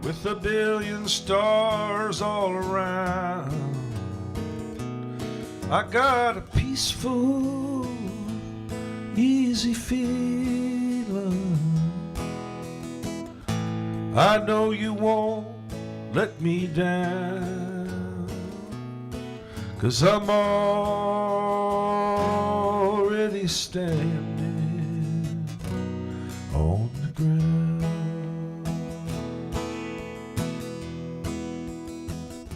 with a billion stars all around. I got a peaceful, easy feeling. I know you won't let me down, 'cause I'm already standing on the ground.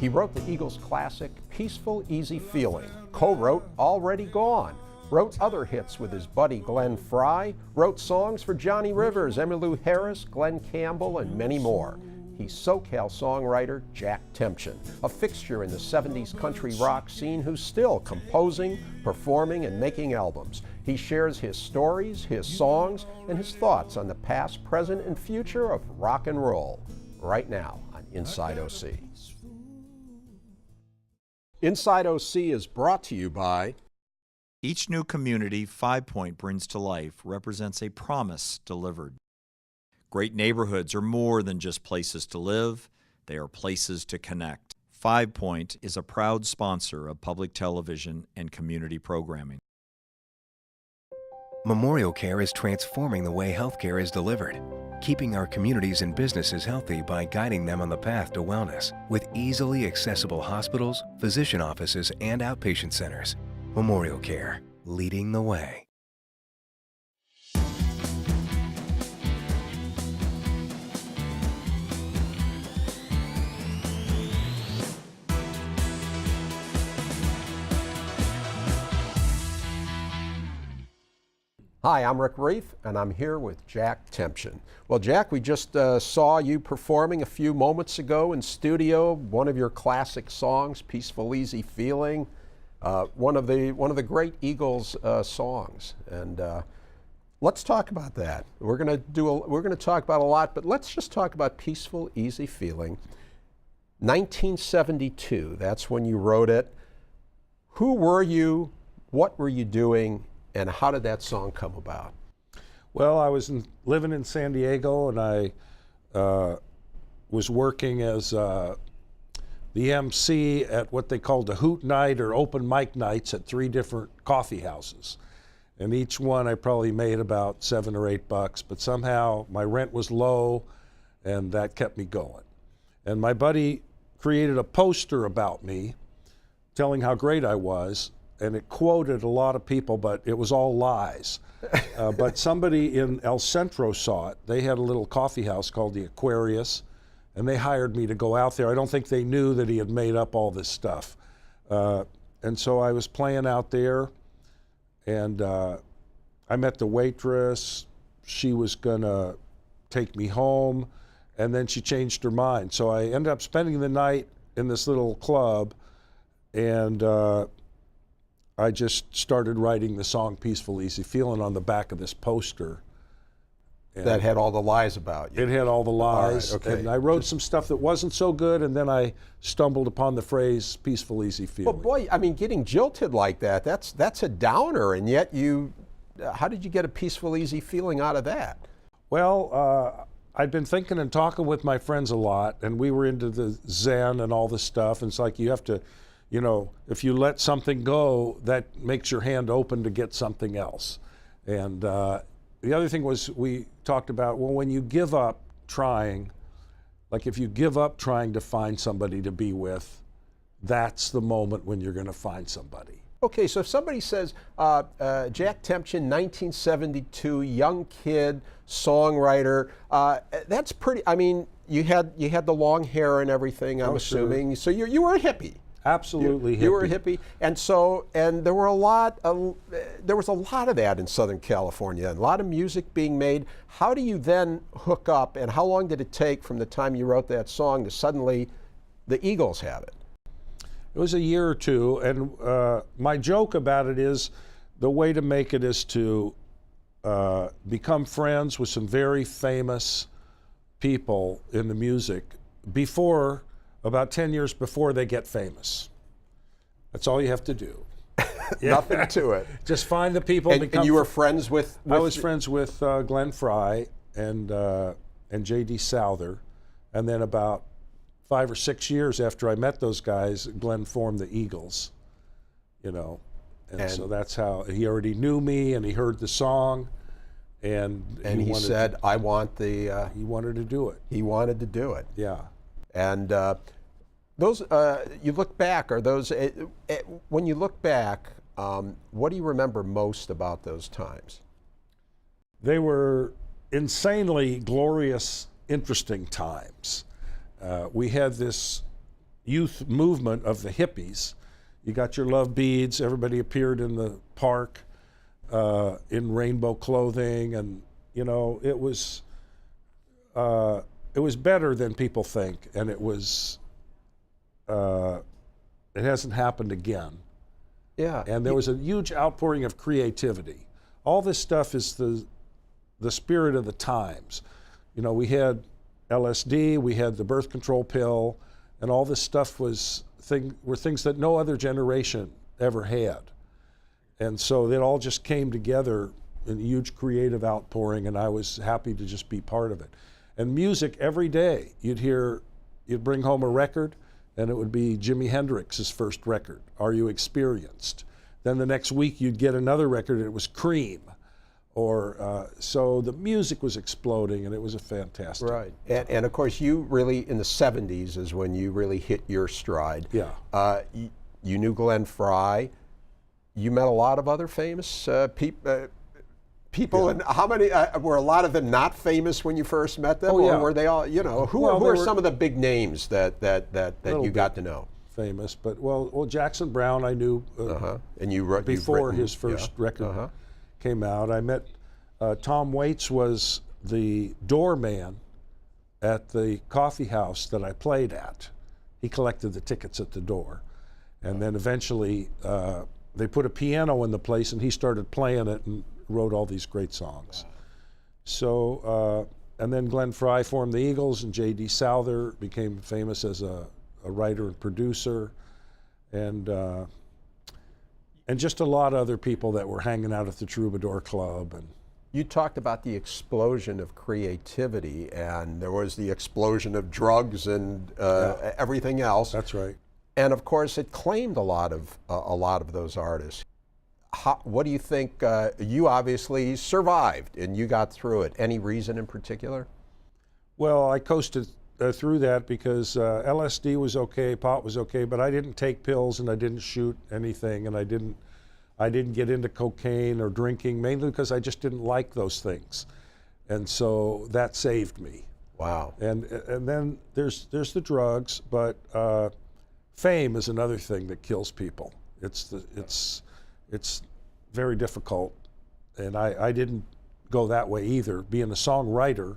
He wrote the Eagles' classic, Peaceful, Easy Feeling, co-wrote Already Gone, wrote other hits with his buddy Glenn Frey, wrote songs for Johnny Rivers, Emmylou Harris, Glenn Campbell, and many more. He's SoCal songwriter Jack Tempchin, a fixture in the 70s country rock scene who's still composing, performing, and making albums. He shares his stories, his songs, and his thoughts on the past, present, and future of rock and roll, right now on Inside OC. Inside OC is brought to you by... Each new community 5 Point brings to life represents a promise delivered. Great neighborhoods are more than just places to live, they are places to connect. 5 Point is a proud sponsor of public television and community programming. Memorial Care is transforming the way healthcare is delivered, keeping our communities and businesses healthy by guiding them on the path to wellness with easily accessible hospitals, physician offices, and outpatient centers. Memorial Care, leading the way. Hi, I'm Reiff, and I'm here with Jack Tempchin. Well, Jack, we just saw you performing a few moments ago in studio, one of your classic songs, "Peaceful, Easy Feeling," one of the great Eagles songs. And let's talk about that. We're going to talk about a lot, but let's just talk about "Peaceful, Easy Feeling." 1972. That's when you wrote it. Who were you? What were you doing? And how did that song come about? Well, I was living in San Diego, and I was working as the MC at what they called a hoot night or open mic nights at 3 different coffee houses. And each one I probably made about $7 or $8, but somehow my rent was low, and that kept me going. And my buddy created a poster about me telling how great I was, and it quoted a lot of people, but it was all lies. But somebody in El Centro saw it. They had a little coffee house called the Aquarius, and they hired me to go out there. I don't think they knew that he had made up all this stuff. And so I was playing out there, and I met the waitress. She was gonna take me home, and then she changed her mind. So I ended up spending the night in this little club, and I just started writing the song "Peaceful, Easy Feeling" on the back of this poster. And that had all the lies about you. It had all the lies. All right, okay. And I wrote some stuff that wasn't so good, and then I stumbled upon the phrase "Peaceful, Easy Feeling." Well, boy, I mean, getting jilted like that, that's a downer, and yet how did you get a peaceful, easy feeling out of that? Well, I'd been thinking and talking with my friends a lot, and we were into the Zen and all this stuff, and it's like you have to, you know, if you let something go, that makes your hand open to get something else. And the other thing was we talked about, well, when you give up trying, like if you give up trying to find somebody to be with, that's the moment when you're going to find somebody. Okay, so if somebody says, Jack Tempchin, 1972, young kid, songwriter, that's pretty, I mean, you had the long hair and everything, I'm assuming, sure. So you were a hippie. Absolutely hippie. You were a hippie, and there was a lot of that in Southern California, and a lot of music being made. How do you then hook up, and how long did it take from the time you wrote that song to suddenly the Eagles have it? It was a year or two, and my joke about it is the way to make it is to become friends with some very famous people in the music before, about 10 years before they get famous. That's all you have to do. Nothing to it. Just find the people. And you were friends with I was friends with Glenn Frey and J.D. Souther, And then about 5 or 6 years after I met those guys, Glenn formed the Eagles, you know. And so that's how he already knew me, and he heard the song, and he said, "I want the." He wanted to do it. He wanted to do it. Yeah. And those, you look back, are those? When you look back, what do you remember most about those times? They were insanely glorious, interesting times. We had this youth movement of the hippies. You got your love beads. Everybody appeared in the park in rainbow clothing, and you know, it was better than people think, and it was. It hasn't happened again. Yeah. And there was a huge outpouring of creativity. All this stuff is the spirit of the times. You know, we had LSD, we had the birth control pill, and all this stuff were things that no other generation ever had. And so it all just came together in a huge creative outpouring, and I was happy to just be part of it. And music, every day, you'd bring home a record, and it would be Jimi Hendrix's first record, Are You Experienced? Then the next week you'd get another record, and it was Cream. So the music was exploding, and it was a fantastic. Right. And of course, you really, in the 70s is when you really hit your stride. Yeah. You knew Glenn Frey. You met a lot of other famous people, Yeah. and how many, were a lot of them not famous when you first met them? Oh, yeah. Or were they all, you know, who are some of the big names that you got to know? Famous, but well, Jackson Browne I knew And you before his first record came out. I met Tom Waits was the doorman at the coffee house that I played at. He collected the tickets at the door, and then eventually they put a piano in the place, and he started playing it and wrote all these great songs. Wow. So, and then Glenn Frey formed the Eagles, and J.D. Souther became famous as a writer and producer, and just a lot of other people that were hanging out at the Troubadour Club. And you talked about the explosion of creativity, and there was the explosion of drugs and everything else. That's right. And of course, it claimed a lot of those artists. What do you think? You obviously survived, and you got through it. Any reason in particular? Well, I coasted through that because LSD was okay, pot was okay, but I didn't take pills, and I didn't shoot anything, and I didn't get into cocaine or drinking, mainly because I just didn't like those things, and so that saved me. Wow. And then there's the drugs, but fame is another thing that kills people. It's very difficult, and I didn't go that way either. Being a songwriter,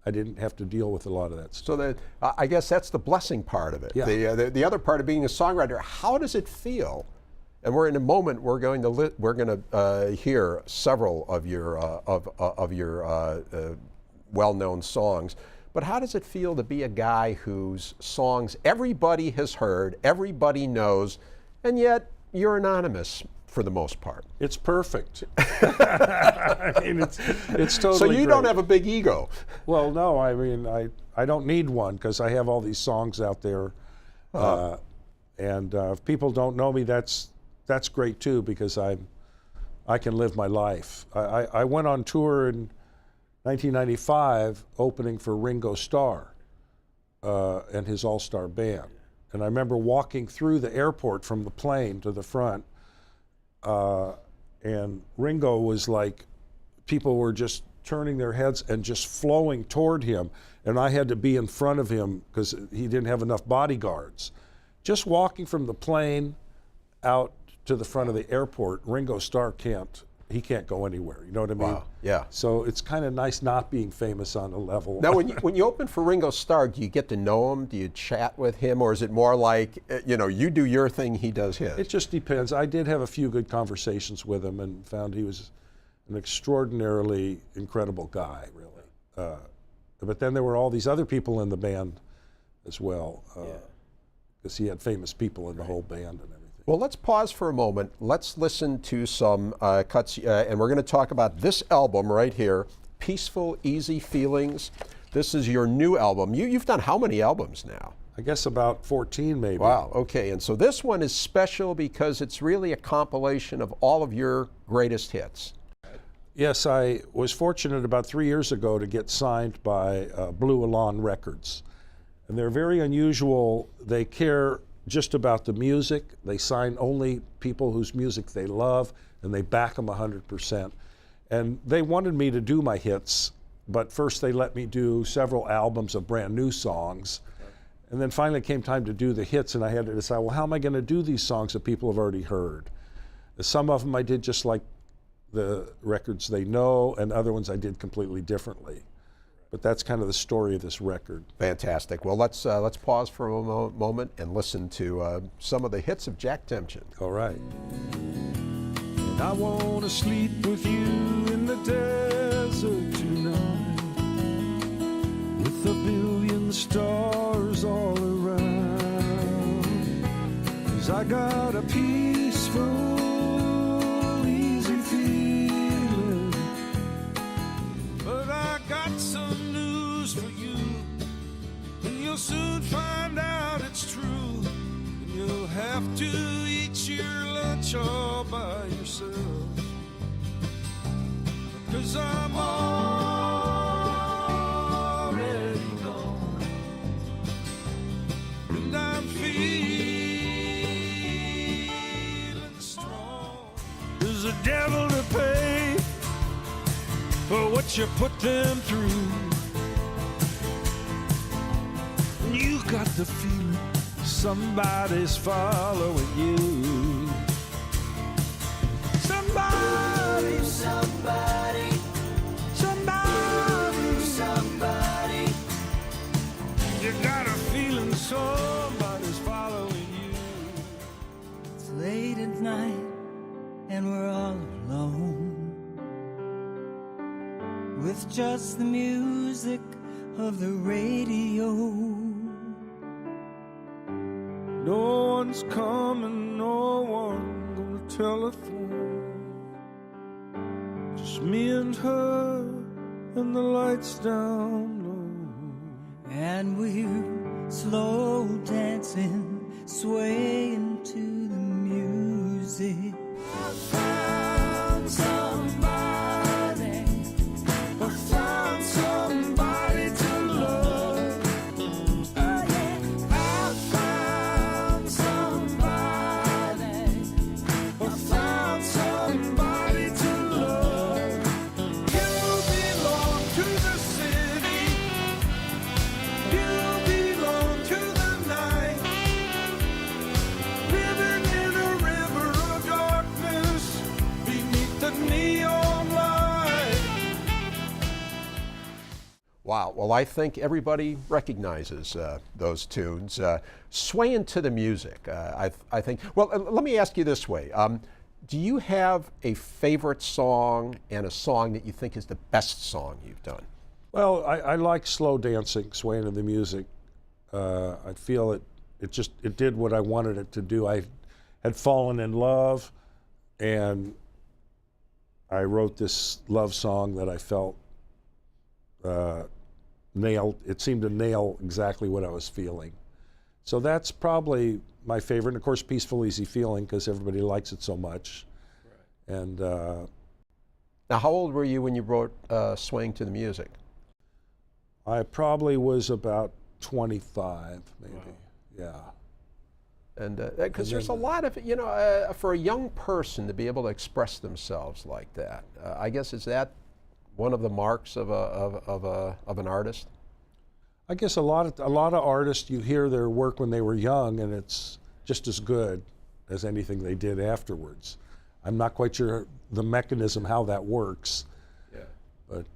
I didn't have to deal with a lot of that stuff. So I guess that's the blessing part of it. Yeah. The other part of being a songwriter, how does it feel? And we're in a moment we're going to hear several of your well-known songs. But how does it feel to be a guy whose songs everybody has heard, everybody knows, and yet you're anonymous for the most part? It's perfect. I mean, it's totally So you great. don't have a big ego. Well, no, I mean, I don't need one because I have all these songs out there. And if people don't know me, that's great too, because I can live my life. I went on tour in 1995 opening for Ringo Starr and his all-star band. And I remember walking through the airport from the plane to the front, and Ringo was like, people were just turning their heads and just flowing toward him, and I had to be in front of him because he didn't have enough bodyguards. Just walking from the plane out to the front of the airport, Ringo Starr can't go anywhere, you know what I mean? Wow. Yeah. So it's kind of nice not being famous on a level. Now, when you open for Ringo Starr, do you get to know him? Do you chat with him? Or is it more like, you do your thing, he does his? It just depends. I did have a few good conversations with him and found he was an extraordinarily incredible guy, really. But then there were all these other people in the band as well, because he had famous people in the whole band and everything. Well, let's pause for a moment. Let's listen to some cuts, and we're going to talk about this album right here, Peaceful, Easy Feelings. This is your new album. You've done how many albums now? I guess about 14 maybe. Wow, okay. And so this one is special because it's really a compilation of all of your greatest hits. Yes, I was fortunate about 3 years ago to get signed by Blue Elan Records. And they're very unusual. They care just about the music. They sign only people whose music they love, and they back them 100%. And they wanted me to do my hits, but first they let me do several albums of brand new songs. And then finally it came time to do the hits, and I had to decide, well, how am I going to do these songs that people have already heard? Some of them I did just like the records they know, and other ones I did completely differently. But that's kind of the story of this record. Fantastic. Well, let's pause for a moment and listen to some of the hits of Jack Tempchin. All right. And I want to sleep with you in the desert tonight, with a billion stars all around. 'Cause I got a peaceful, easy feeling, but I got some news for you, and you'll soon find out it's true. And you'll have to eat your lunch all by yourself, 'cause I'm already gone, and I'm feeling strong. There's a devil to pay for what you put them through. And you got the feeling somebody's following you. Somebody, somebody, somebody, somebody. You got a feeling somebody's following you. It's late at night and we're all alone, with just the music of the radio. No one's coming, no one gonna telephone. Just me and her and the lights down low. And we're slow dancing, swaying to the music. I found somebody, I found somebody to love. Oh yeah, I found somebody, I found somebody to love. You belong to the city, you belong to the night, living in a river of darkness beneath the neon light. Wow. Well, I think everybody recognizes those tunes. Swaying to the music, I think. Well, let me ask you this way. Do you have a favorite song and a song that you think is the best song you've done? Well, I like slow dancing, swaying to the music. I feel it did what I wanted it to do. I had fallen in love, and I wrote this love song that I felt it seemed to nail exactly what I was feeling. So that's probably my favorite. And of course, Peaceful, Easy Feeling, because everybody likes it so much. Right. And Now, how old were you when you wrote Swaying to the Music? I probably was about 25, maybe. Wow. Yeah. And because there's a lot of, for a young person to be able to express themselves like that, I guess, is that one of the marks of an artist? I guess a lot of artists, you hear their work when they were young, and it's just as good as anything they did afterwards. I'm not quite sure the mechanism how that works. Yeah. But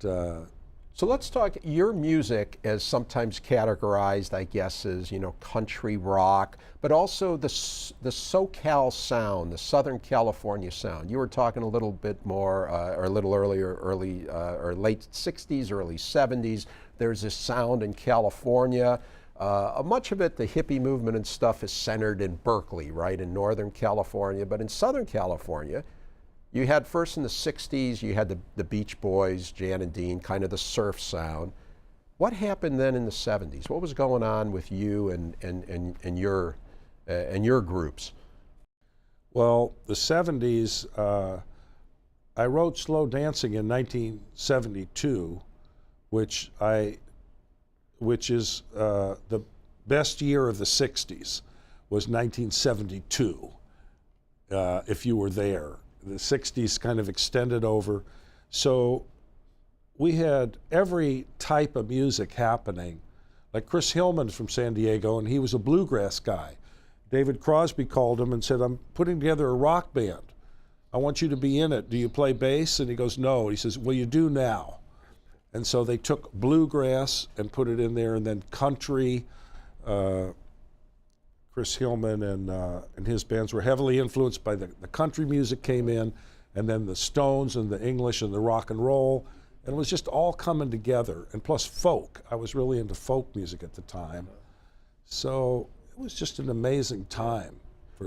so let's talk. Your music is sometimes categorized, I guess, as country rock, but also the SoCal Sound, the Southern California sound. You were talking a little bit more, or a little earlier, or late '60s, early '70s. There's this sound in California. Much of it, the hippie movement and stuff, is centered in Berkeley, right, in Northern California. But in Southern California, you had first in the '60s, you had the Beach Boys, Jan and Dean, kind of the surf sound. What happened then in the 70s? What was going on with you and your groups? Well, the 70s, I wrote Slow Dancing in 1972, which is the best year of the 60s was 1972, if you were there. The 60s kind of extended over. So we had every type of music happening. Like Chris Hillman's from San Diego, and he was a bluegrass guy. David Crosby called him and said, I'm putting together a rock band. I want you to be in it. Do you play bass? And he goes, no. He says, well, you do now. And so they took bluegrass and put it in there, and then country. Chris Hillman and his bands were heavily influenced by the country music came in, and then the Stones and the English and the rock and roll. And it was just all coming together. And plus folk. I was really into folk music at the time. So it was just an amazing time.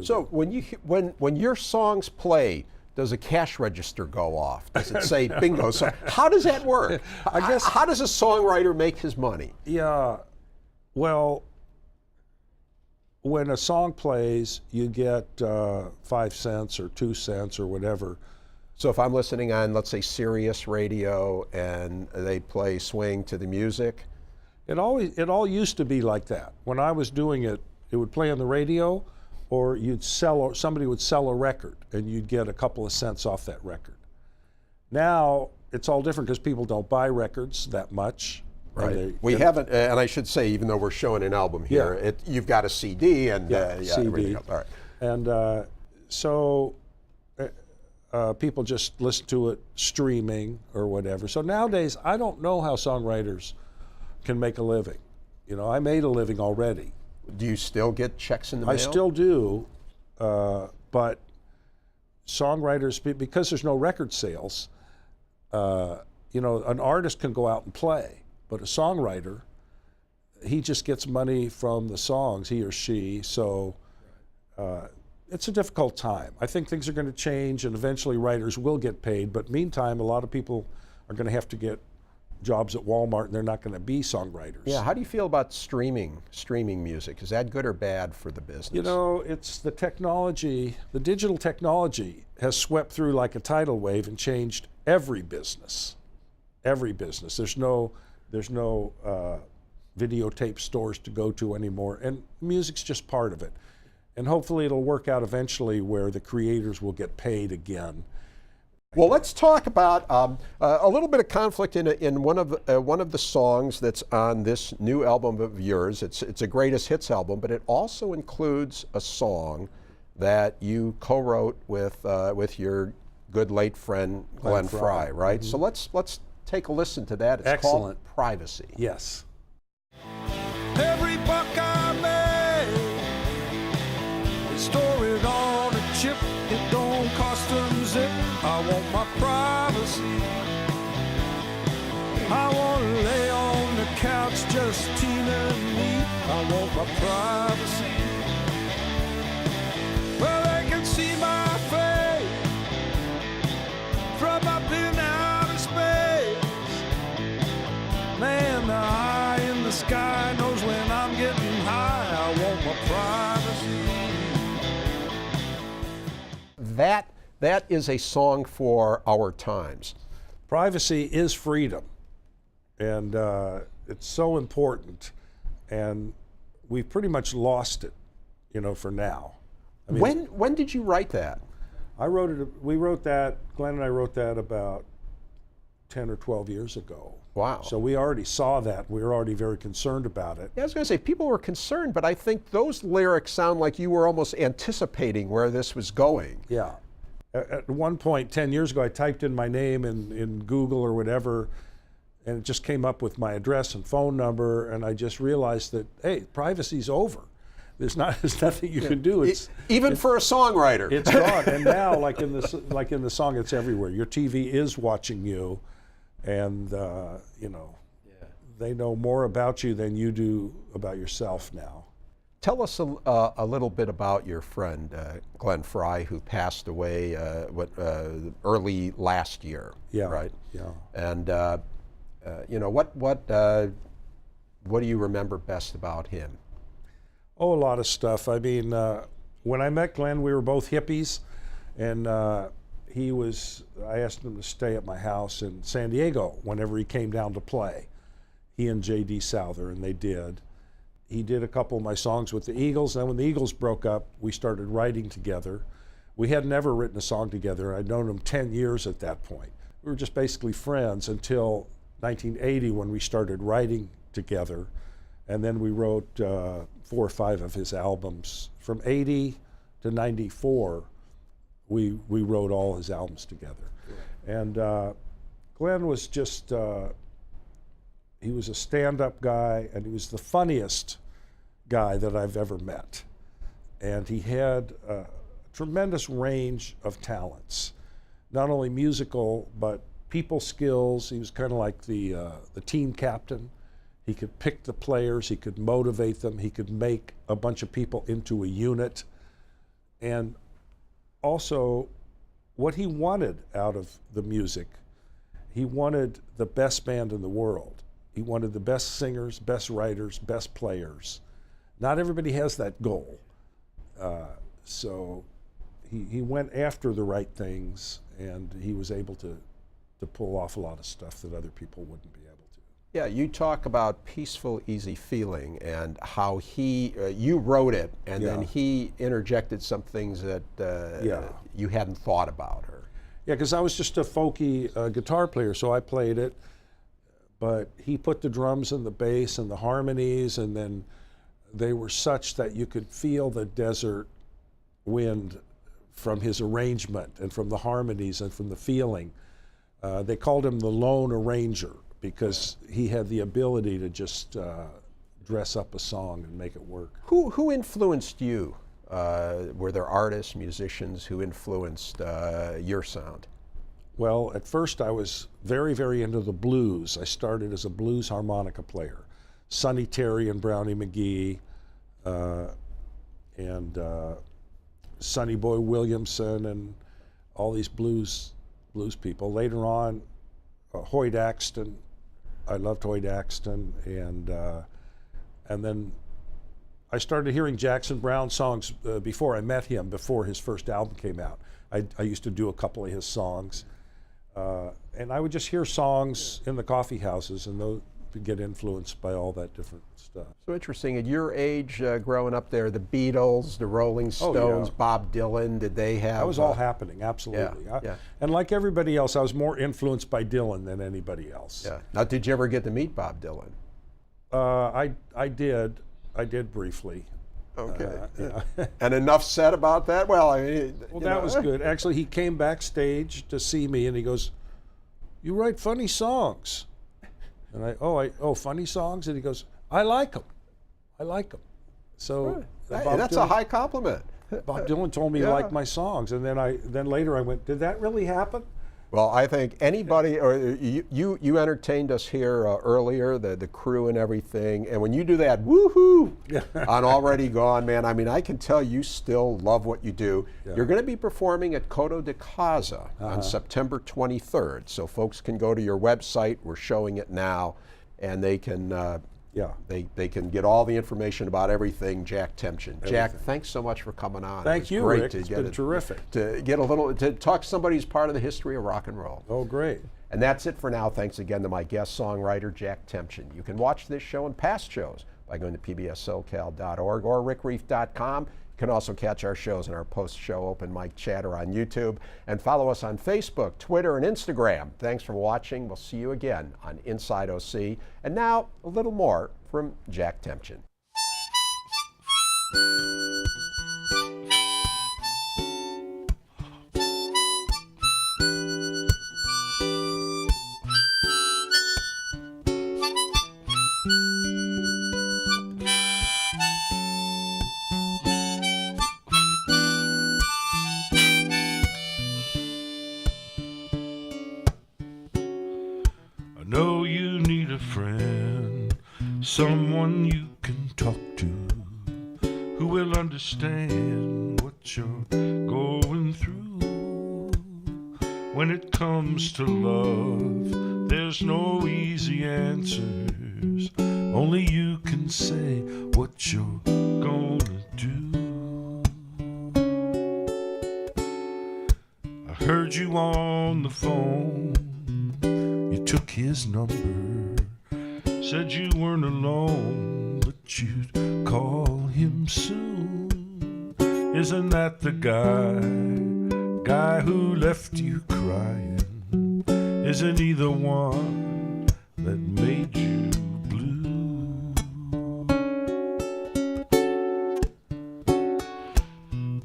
So when your songs play, does a cash register go off? Does it say bingo? So how does that work? I guess how does a songwriter make his money? Yeah, well, when a song plays, you get 5 cents or 2 cents or whatever. So if I'm listening on, let's say, Sirius Radio, and they play Swing to the Music? It all used to be like that. When I was doing it, it would play on the radio, or somebody would sell a record, and you'd get a couple of cents off that record. Now, it's all different because people don't buy records that much. Right. We haven't, and I should say, even though we're showing an album here, you've got a CD and CD. All right. And so people just listen to it streaming or whatever. So nowadays, I don't know how songwriters can make a living. You know, I made a living already. Do you still get checks in the mail? I still do, but songwriters, because there's no record sales, you know, an artist can go out and play, but a songwriter, he just gets money from the songs, he or she, so it's a difficult time. I think things are going to change, and eventually writers will get paid, but meantime, a lot of people are going to have to get jobs at Walmart, and they're not going to be songwriters. Yeah, how do you feel about streaming music? Is that good or bad for the business? You know, it's the technology, the digital technology has swept through like a tidal wave and changed every business. Every business. There's no videotape stores to go to anymore, and music's just part of it. And hopefully it'll work out eventually where the creators will get paid again. Well, let's talk about a little bit of conflict in one of the songs that's on this new album of yours. It's a greatest hits album, but it also includes a song that you co-wrote with your good late friend Glenn Frey, right? Mm-hmm. So let's take a listen to that. It's called Privacy. Yes. Every buck I made is stored on a chip. It don't cost a zip. I want my privacy. I want to lay on the couch, just Tina and me. I want my privacy. Well, they can see my face from up in outer space. Man, the eye in the sky knows when I'm getting high. I want my privacy. That is a song for our times. Privacy is freedom, and it's so important, and we've pretty much lost it, you know, for now. I mean, when did you write that? We wrote that, Glenn and I wrote that about 10 or 12 years ago. Wow. So we already saw that. We were already very concerned about it. Yeah, I was going to say, people were concerned, but I think those lyrics sound like you were almost anticipating where this was going. Yeah. At one point, 10 years ago, I typed in my name in Google or whatever, and it just came up with my address and phone number, and I just realized that, hey, privacy's over. There's nothing you can do. Even for a songwriter. It's gone. And now, like in the song, it's everywhere. Your TV is watching you, and you know, they know more about you than you do about yourself now. Tell us a little bit about your friend Glenn Frey, who passed away early last year. Yeah. Right. Yeah. And you know, what What do you remember best about him? Oh, a lot of stuff. I mean, when I met Glenn, we were both hippies, and I asked him to stay at my house in San Diego whenever he came down to play. He and J.D. Souther, and they did. He did a couple of my songs with the Eagles, and when the Eagles broke up, we started writing together. We had never written a song together. I'd known him 10 years at that point. We were just basically friends until 1980 when we started writing together, and then we wrote 4 or 5 of his albums. From 80 to 94, we wrote all his albums together. And Glenn was just, he was a stand-up guy, and he was the funniest guy that I've ever met. And he had a tremendous range of talents, not only musical, but people skills. He was kind of like the team captain. He could pick the players, he could motivate them, he could make a bunch of people into a unit. And also, what he wanted out of the music, he wanted the best band in the world. He wanted the best singers, best writers, best players. Not everybody has that goal. So he went after the right things, and he was able to pull off a lot of stuff that other people wouldn't be able to. Yeah, you talk about Peaceful, Easy Feeling and how you wrote it, and then he interjected some things that you hadn't thought about. Yeah, because I was just a folky guitar player, so I played it, but he put the drums and the bass and the harmonies, and then they were such that you could feel the desert wind from his arrangement and from the harmonies and from the feeling. They called him the lone arranger because he had the ability to just dress up a song and make it work. Who influenced you? Were there artists, musicians who influenced your sound? Well, at first I was very, very into the blues. I started as a blues harmonica player. Sonny Terry and Brownie McGee, and Sonny Boy Williamson, and all these blues people. Later on, Hoyt Axton. I loved Hoyt Axton, and then I started hearing Jackson Browne songs before I met him, before his first album came out. I used to do a couple of his songs, and I would just hear songs in the coffee houses, and those would get influenced by all that different stuff. So interesting. At your age, growing up there, the Beatles, the Rolling Stones, Bob Dylan, did they have? That was all happening, absolutely. And like everybody else, I was more influenced by Dylan than anybody else. Yeah. Now, did you ever get to meet Bob Dylan? I did briefly. Okay. And enough said about that? Well, I mean, that was good. Actually, he came backstage to see me, and he goes, "You write funny songs." And I funny songs? And he goes, I like them. So that's a high compliment. Bob Dylan told me he liked my songs, and then later I went, did that really happen? Well, I think anybody, or you entertained us here earlier, the crew and everything, and when you do that woohoo on Already Gone, man, I mean, I can tell you still love what you do. Yeah. You're going to be performing at Coto de Caza on September 23rd, so folks can go to your website. We're showing it now, and they can they can get all the information about everything Jack Tempchin. Jack, thanks so much for coming on. Thank you, Rick. It's been terrific. To get to talk to somebody who's part of the history of rock and roll. Oh, great. And that's it for now. Thanks again to my guest songwriter, Jack Tempchin. You can watch this show and past shows by going to pbssocal.org or rickreiff.com. You can also catch our shows in our post-show open mic chatter on YouTube, and follow us on Facebook, Twitter, and Instagram. Thanks for watching. We'll see you again on Inside OC. And now, a little more from Jack Tempchin. Know you need a friend, someone you can talk to, who will understand what you're going through. When it comes to love, there's no easy answers, Only you can say what you're gonna do. I heard you on the phone. You took his number. Said you weren't alone, but you'd call him soon. Isn't that the guy who left you crying? Isn't he the one that made you blue?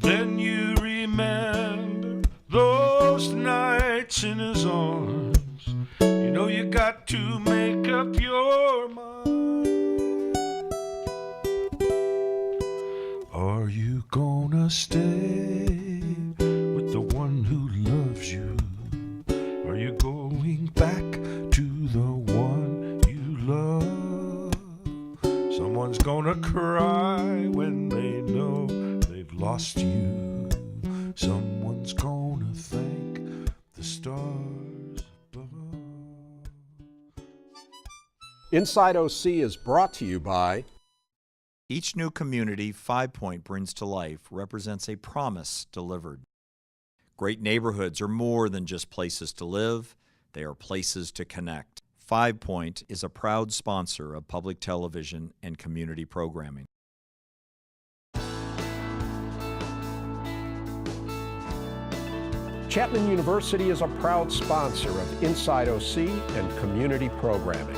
Then you remember those nights in his arms. You know you got to make up your mind. Are you gonna stay with the one who loves you? Are you going back to the one you love? Someone's gonna cry when they know they've lost you. Someone's gonna thank the stars above. Inside OC is brought to you by Each new community 5 Point brings to life represents a promise delivered. Great neighborhoods are more than just places to live, they are places to connect. 5 Point is a proud sponsor of public television and community programming. Chapman University is a proud sponsor of Inside OC and community programming.